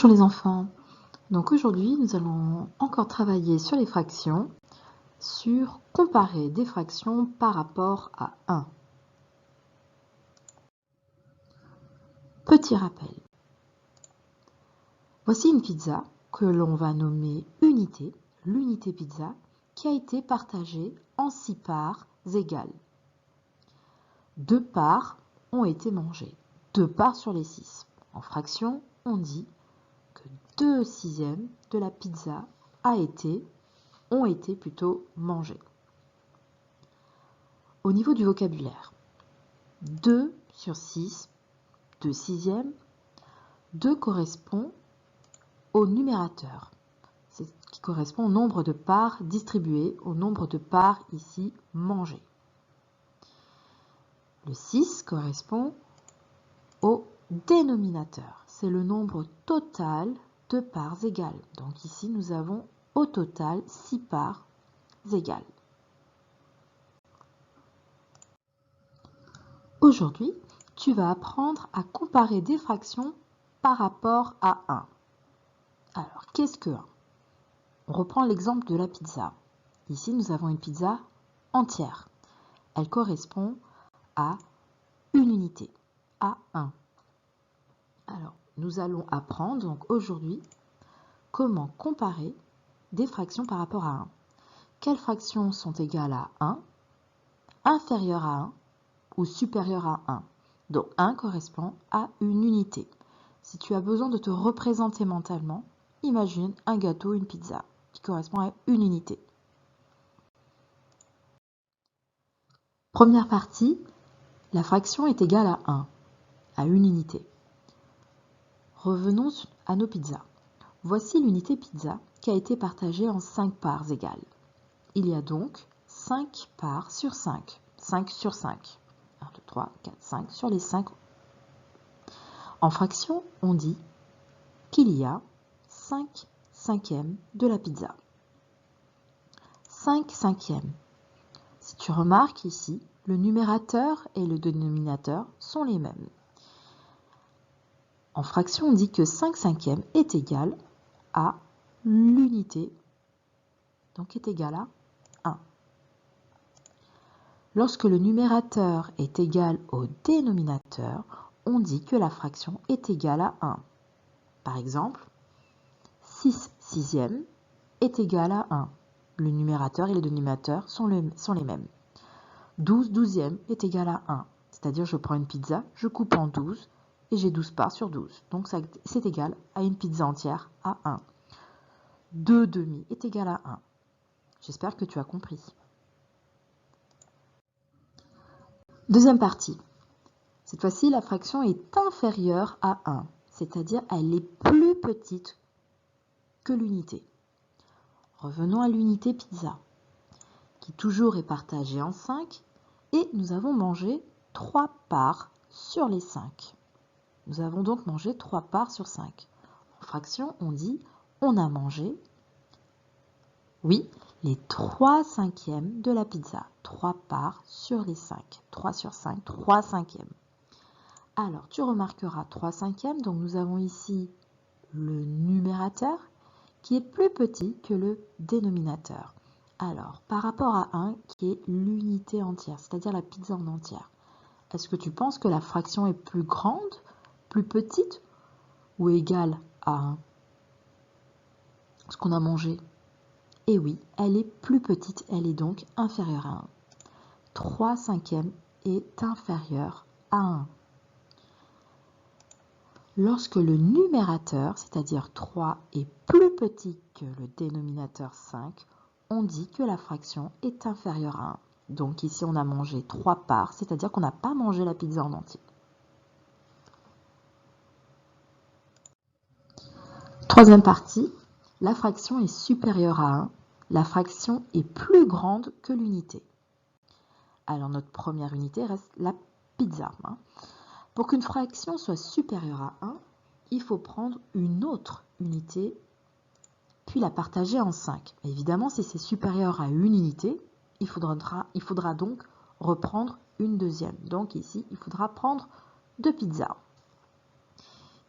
Bonjour les enfants. Donc aujourd'hui, nous allons encore travailler sur les fractions, sur comparer des fractions par rapport à 1. Petit rappel. Voici une pizza que l'on va nommer unité, l'unité pizza, qui a été partagée en 6 parts égales. 2 parts ont été mangées, 2 parts sur les 6. En fraction, on dit que 2 sixièmes de la pizza ont été mangés. Au niveau du vocabulaire, 2 sur 6, 2 sixièmes, 2 correspond au numérateur, c'est ce qui correspond au nombre de parts distribuées, au nombre de parts ici mangées. Le 6 correspond au dénominateur, c'est le nombre total de parts égales. Donc ici, nous avons au total 6 parts égales. Aujourd'hui, tu vas apprendre à comparer des fractions par rapport à 1. Alors, qu'est-ce que 1? On reprend l'exemple de la pizza. Ici, nous avons une pizza entière. Elle correspond à une unité, à 1. Alors, nous allons apprendre donc aujourd'hui comment comparer des fractions par rapport à 1. Quelles fractions sont égales à 1, inférieures à 1 ou supérieures à 1? Donc 1 correspond à une unité. Si tu as besoin de te représenter mentalement, imagine un gâteau, une pizza, qui correspond à une unité. Première partie, la fraction est égale à 1, à une unité. Revenons à nos pizzas. Voici l'unité pizza qui a été partagée en 5 parts égales. Il y a donc 5 parts sur 5. 5 sur 5. 1, 2, 3, 4, 5 sur les 5. En fraction, on dit qu'il y a 5 cinquièmes de la pizza. 5 cinquièmes. Si tu remarques ici, le numérateur et le dénominateur sont les mêmes. En fraction, on dit que 5 cinquièmes est égal à l'unité, donc est égal à 1. Lorsque le numérateur est égal au dénominateur, on dit que la fraction est égale à 1. Par exemple, 6 sixièmes est égal à 1. Le numérateur et le dénominateur sont les mêmes. 12 douzièmes est égal à 1. C'est-à-dire, je prends une pizza, je coupe en 12 et j'ai 12 parts sur 12. Donc, c'est égal à une pizza entière à 1. 2 demi est égal à 1. J'espère que tu as compris. Deuxième partie. Cette fois-ci, la fraction est inférieure à 1, c'est-à-dire elle est plus petite que l'unité. Revenons à l'unité pizza, qui toujours est partagée en 5, et nous avons mangé 3 parts sur les 5. Nous avons donc mangé 3 parts sur 5. En fraction, on dit on a mangé, oui, les 3 cinquièmes de la pizza. 3 parts sur les 5. 3 sur 5, 3 cinquièmes. Alors, tu remarqueras 3 cinquièmes, donc nous avons ici le numérateur qui est plus petit que le dénominateur. Alors, par rapport à 1 qui est l'unité entière, c'est-à-dire la pizza en entière, est-ce que tu penses que la fraction est plus grande, plus petite ou égale à 1? Ce qu'on a mangé? Eh oui, elle est plus petite, elle est donc inférieure à 1. 3 cinquièmes est inférieur à 1. Lorsque le numérateur, c'est-à-dire 3, est plus petit que le dénominateur 5, on dit que la fraction est inférieure à 1. Donc ici, on a mangé 3 parts, c'est-à-dire qu'on n'a pas mangé la pizza en entier. Troisième partie, la fraction est supérieure à 1. La fraction est plus grande que l'unité. Alors notre première unité reste la pizza. Pour qu'une fraction soit supérieure à 1, il faut prendre une autre unité, puis la partager en 5. Évidemment, si c'est supérieur à une unité, il faudra donc reprendre une deuxième. Donc ici, il faudra prendre 2 pizzas.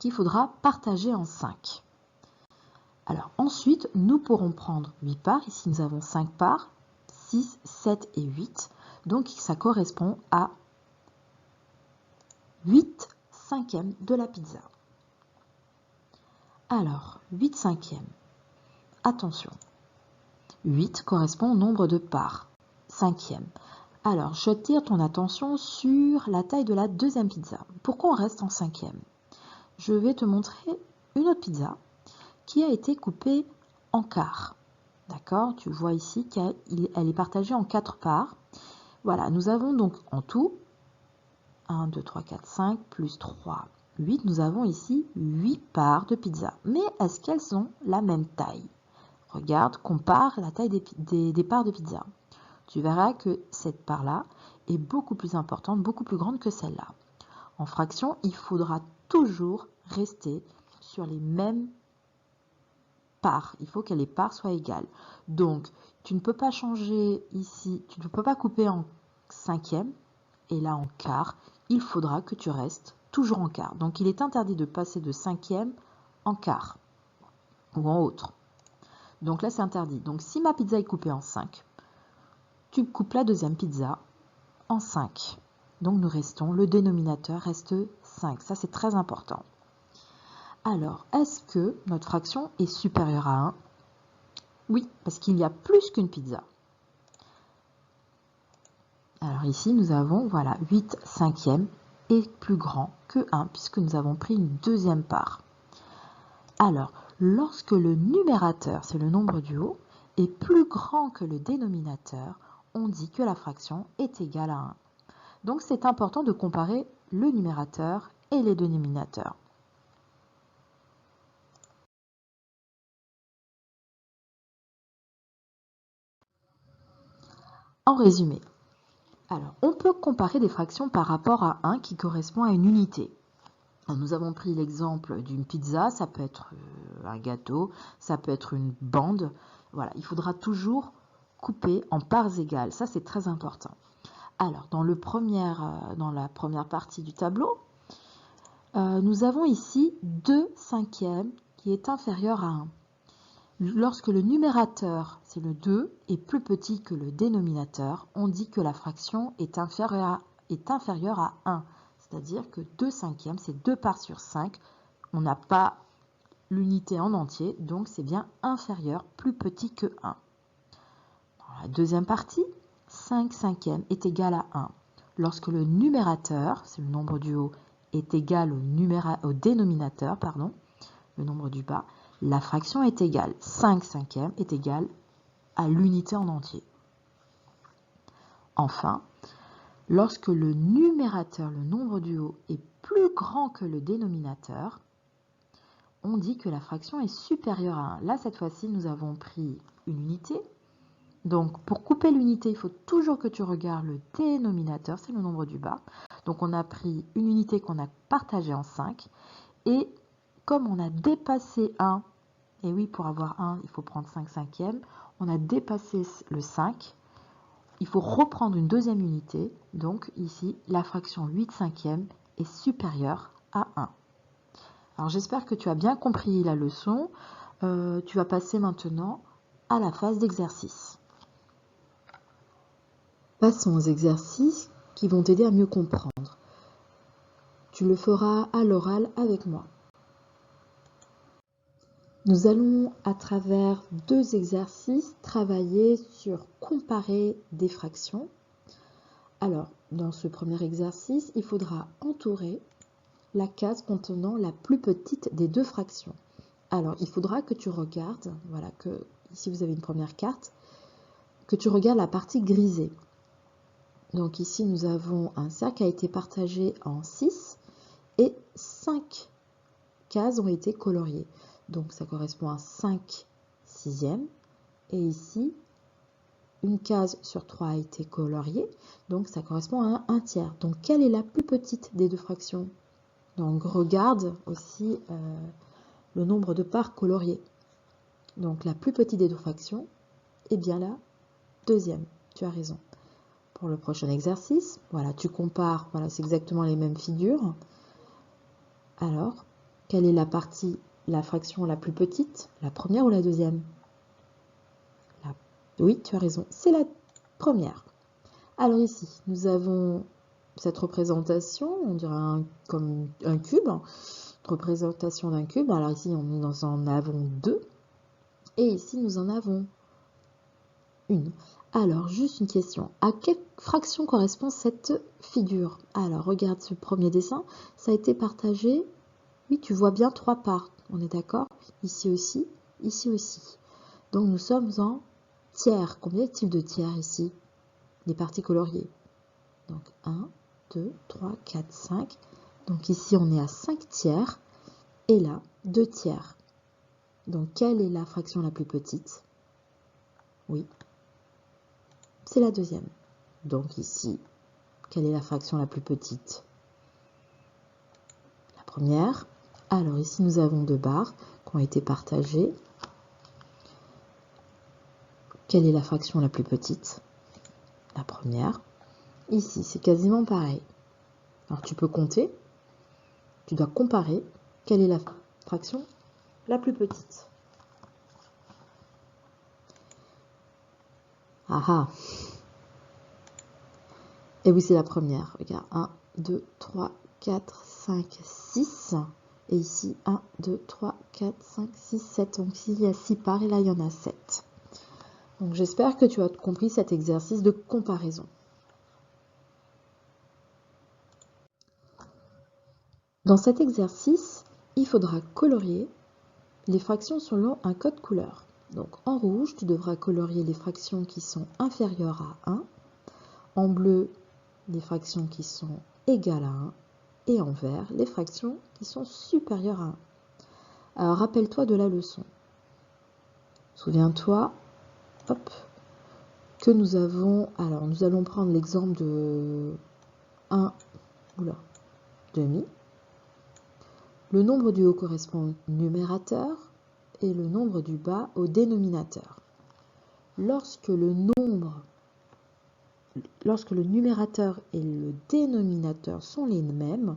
qu'il faudra partager en 5. Alors ensuite, nous pourrons prendre 8 parts. Ici, nous avons 5 parts, 6, 7 et 8. Donc, ça correspond à 8 cinquièmes de la pizza. Alors, 8 cinquièmes. Attention. 8 correspond au nombre de parts. Cinquième. Alors, j'attire ton attention sur la taille de la deuxième pizza. Pourquoi on reste en cinquième? Je vais te montrer une autre pizza qui a été coupée en quarts. D'accord? Tu vois ici qu'elle est partagée en 4 parts. Voilà, nous avons donc en tout 1, 2, 3, 4, 5, plus 3, 8. Nous avons ici 8 parts de pizza. Mais est-ce qu'elles ont la même taille? Regarde, compare la taille des parts de pizza. Tu verras que cette part-là est beaucoup plus importante, beaucoup plus grande que celle-là. En fraction, il faudra toujours rester sur les mêmes parts. Il faut que les parts soient égales. Donc, tu ne peux pas changer ici, tu ne peux pas couper en cinquième et là en quart. Il faudra que tu restes toujours en quart. Donc, il est interdit de passer de cinquième en quart ou en autre. Donc là, c'est interdit. Donc, si ma pizza est coupée en 5, tu coupes la deuxième pizza en 5. Donc, nous restons, le dénominateur reste 5. Ça, c'est très important. Alors, est-ce que notre fraction est supérieure à 1? Oui, parce qu'il y a plus qu'une pizza. Alors ici, nous avons, voilà, 8 cinquièmes est plus grand que 1, puisque nous avons pris une deuxième part. Alors, lorsque le numérateur, c'est le nombre du haut, est plus grand que le dénominateur, on dit que la fraction est égale à 1. Donc, c'est important de comparer le numérateur et les dénominateurs. En résumé, alors, on peut comparer des fractions par rapport à 1 qui correspond à une unité. Alors, nous avons pris l'exemple d'une pizza, ça peut être un gâteau, ça peut être une bande. Voilà, il faudra toujours couper en parts égales, ça c'est très important. Alors, dans la première partie du tableau, nous avons ici 2 cinquièmes qui est inférieur à 1. Lorsque le numérateur, c'est le 2, est plus petit que le dénominateur, on dit que la fraction est inférieure à 1. C'est-à-dire que 2 cinquièmes, c'est 2 parts sur 5. On n'a pas l'unité en entier, donc c'est bien inférieur, plus petit que 1. Dans la deuxième partie, 5 cinquièmes est égal à 1. Lorsque le numérateur, c'est le nombre du haut, est égal au dénominateur, le nombre du bas, la fraction est égale. 5 cinquièmes est égal à l'unité en entier. Enfin, lorsque le numérateur, le nombre du haut, est plus grand que le dénominateur, on dit que la fraction est supérieure à 1. Là, cette fois-ci, nous avons pris une unité. Donc, pour couper l'unité, il faut toujours que tu regardes le dénominateur, c'est le nombre du bas. Donc, on a pris une unité qu'on a partagée en 5. Et comme on a dépassé 1, et oui, pour avoir 1, il faut prendre 5 cinquièmes, on a dépassé le 5, il faut reprendre une deuxième unité. Donc, ici, la fraction 8 cinquièmes est supérieure à 1. Alors, j'espère que tu as bien compris la leçon. Tu vas passer maintenant à la phase d'exercice. Passons aux exercices qui vont t'aider à mieux comprendre. Tu le feras à l'oral avec moi. Nous allons, à travers 2 exercices, travailler sur comparer des fractions. Alors, dans ce premier exercice, il faudra entourer la case contenant la plus petite des 2 fractions. Alors, il faudra que tu regardes, voilà, que ici vous avez une première carte, que tu regardes la partie grisée. Donc ici, nous avons un cercle qui a été partagé en 6 et 5 cases ont été coloriées. Donc ça correspond à 5 sixièmes. Et ici, une case sur 3 a été coloriée. Donc ça correspond à 1 tiers. Donc quelle est la plus petite des 2 fractions? Donc regarde aussi le nombre de parts coloriées. Donc la plus petite des 2 fractions est bien la deuxième. Tu as raison. Pour le prochain exercice, voilà, tu compares, voilà, c'est exactement les mêmes figures. Alors, Quelle est la fraction la plus petite? La première ou la deuxième? Oui, tu as raison, c'est la première. Alors ici, nous avons cette représentation, on dirait comme un cube, représentation d'un cube. Alors ici, nous en avons deux, et ici, nous en avons une. Alors, juste une question, à quelle fraction correspond cette figure? Alors, regarde ce premier dessin, ça a été partagé, oui, tu vois bien 3 parts, on est d'accord? Ici aussi, ici aussi. Donc, nous sommes en tiers. Combien y a-t-il de tiers ici? Les parties coloriées. Donc, 1, 2, 3, 4, 5. Donc, ici, on est à 5 tiers, et là, 2 tiers. Donc, quelle est la fraction la plus petite? Oui, c'est la deuxième. Donc ici, quelle est la fraction la plus petite? La première. Alors ici, nous avons 2 barres qui ont été partagées. Quelle est la fraction la plus petite? La première. Ici, c'est quasiment pareil. Alors tu peux compter. Tu dois comparer. Quelle est la fraction la plus petite? Ah ah! Et oui, c'est la première. Regarde, 1, 2, 3, 4, 5, 6. Et ici, 1, 2, 3, 4, 5, 6, 7. Donc ici, il y a 6 parts et là, il y en a 7. Donc j'espère que tu as compris cet exercice de comparaison. Dans cet exercice, il faudra colorier les fractions selon un code couleur. Donc en rouge, tu devras colorier les fractions qui sont inférieures à 1. En bleu, les fractions qui sont égales à 1. Et en vert, les fractions qui sont supérieures à 1. Alors rappelle-toi de la leçon. Souviens-toi, hop, que nous avons... Alors nous allons prendre l'exemple de 1, demi. Le nombre du haut correspond au numérateur et le nombre du bas au dénominateur. Lorsque le numérateur et le dénominateur sont les mêmes,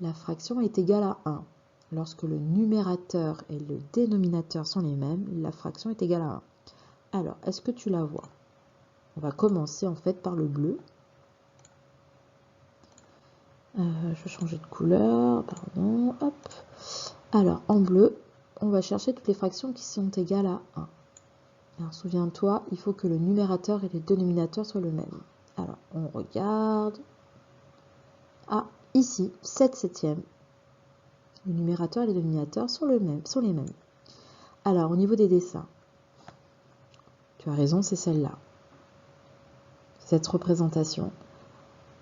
la fraction est égale à 1. Lorsque le numérateur et le dénominateur sont les mêmes, la fraction est égale à 1. Alors, est-ce que tu la vois? On va commencer en fait par le bleu. Je vais changer de couleur, pardon, hop. Alors, en bleu, on va chercher toutes les fractions qui sont égales à 1. Alors, souviens-toi, il faut que le numérateur et le dénominateur soient le même. Alors, on regarde. Ah, ici, 7 septièmes. Le numérateur et le dénominateur sont les mêmes. Alors, au niveau des dessins, tu as raison, c'est celle-là. Cette représentation.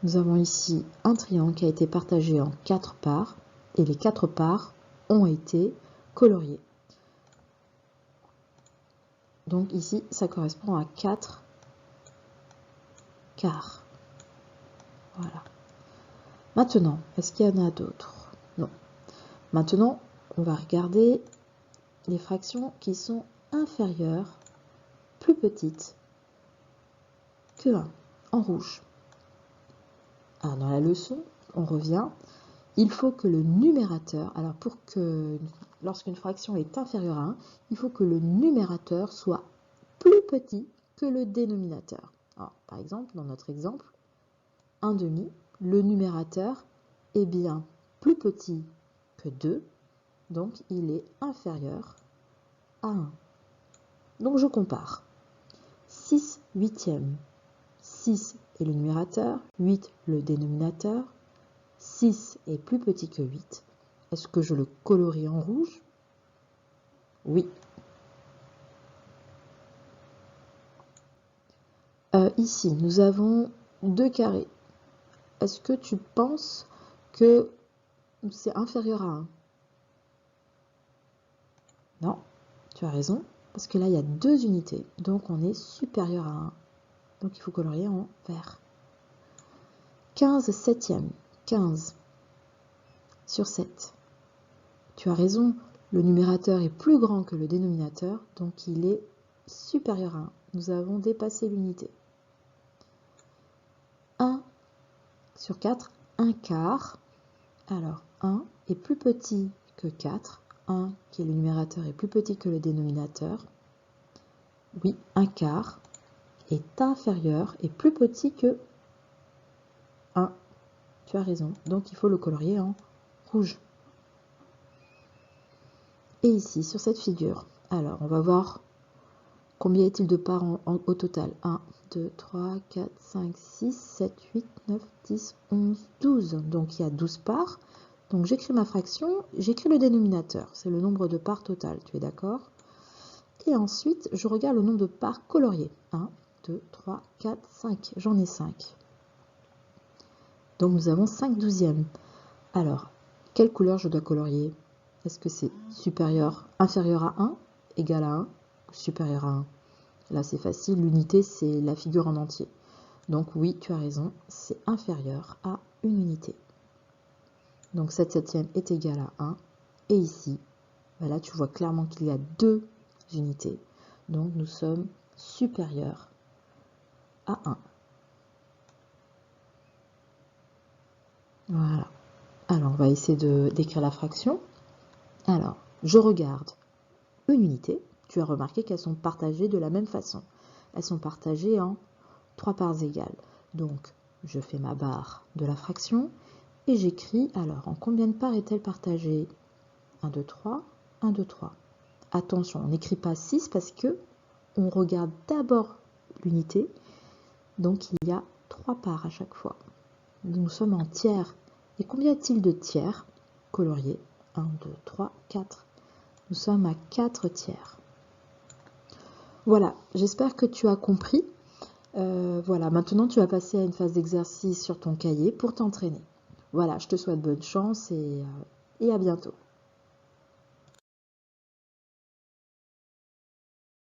Nous avons ici un triangle qui a été partagé en 4 parts, et les 4 parts ont été coloriées. Donc ici, ça correspond à 4 quarts. Voilà. Maintenant, est-ce qu'il y en a d'autres? Non. Maintenant, on va regarder les fractions qui sont inférieures, plus petites que 1, en rouge. Alors, dans la leçon, on revient. Il faut que le numérateur, alors lorsqu'une fraction est inférieure à 1, il faut que le numérateur soit plus petit que le dénominateur. Alors, par exemple, dans notre exemple, 1 demi, le numérateur est bien plus petit que 2, donc il est inférieur à 1. Donc je compare. 6 huitièmes, 6 est le numérateur, 8 le dénominateur, 6 est plus petit que 8. Est-ce que je le colorie en rouge? Oui. Ici, nous avons 2 carrés. Est-ce que tu penses que c'est inférieur à 1? Non, tu as raison, parce que là, il y a 2 unités, donc on est supérieur à 1. Donc il faut colorier en vert. 15 septièmes, 15 sur 7. Tu as raison, le numérateur est plus grand que le dénominateur, donc il est supérieur à 1. Nous avons dépassé l'unité. 1 sur 4, 1 quart. Alors 1 est plus petit que 4, 1 qui est le numérateur est plus petit que le dénominateur, oui, 1/4 est inférieur et plus petit que 1. Tu as raison, donc il faut le colorier en rouge. Et ici, sur cette figure, alors on va voir combien est-il de parts au total. 1, 2, 3, 4, 5, 6, 7, 8, 9, 10, 11, 12. Donc il y a 12 parts. Donc j'écris ma fraction, j'écris le dénominateur. C'est le nombre de parts total, tu es d'accord? Et ensuite, je regarde le nombre de parts coloriées. 1, 2, 3, 4, 5. J'en ai 5. Donc nous avons 5 douzièmes. Alors, quelle couleur je dois colorier? Est-ce que c'est supérieur, inférieur à 1, égal à 1, ou supérieur à 1? Là, c'est facile, l'unité, c'est la figure en entier. Donc oui, tu as raison, c'est inférieur à une unité. Donc 7/7 est égal à 1. Et ici, là, tu vois clairement qu'il y a 2 unités. Donc nous sommes supérieurs à 1. Voilà. Alors, on va essayer d'écrire la fraction. Alors, je regarde une unité. Tu as remarqué qu'elles sont partagées de la même façon. Elles sont partagées en 3 parts égales. Donc, je fais ma barre de la fraction et j'écris, alors, en combien de parts est-elle partagée? 1, 2, 3, 1, 2, 3. Attention, on n'écrit pas 6 parce que on regarde d'abord l'unité. Donc, il y a 3 parts à chaque fois. Nous sommes en tiers. Et combien y a-t-il de tiers coloriés? 1, 2, 3, 4. Nous sommes à 4 tiers. Voilà, j'espère que tu as compris. Voilà, maintenant tu vas passer à une phase d'exercice sur ton cahier pour t'entraîner. Voilà, je te souhaite bonne chance et à bientôt.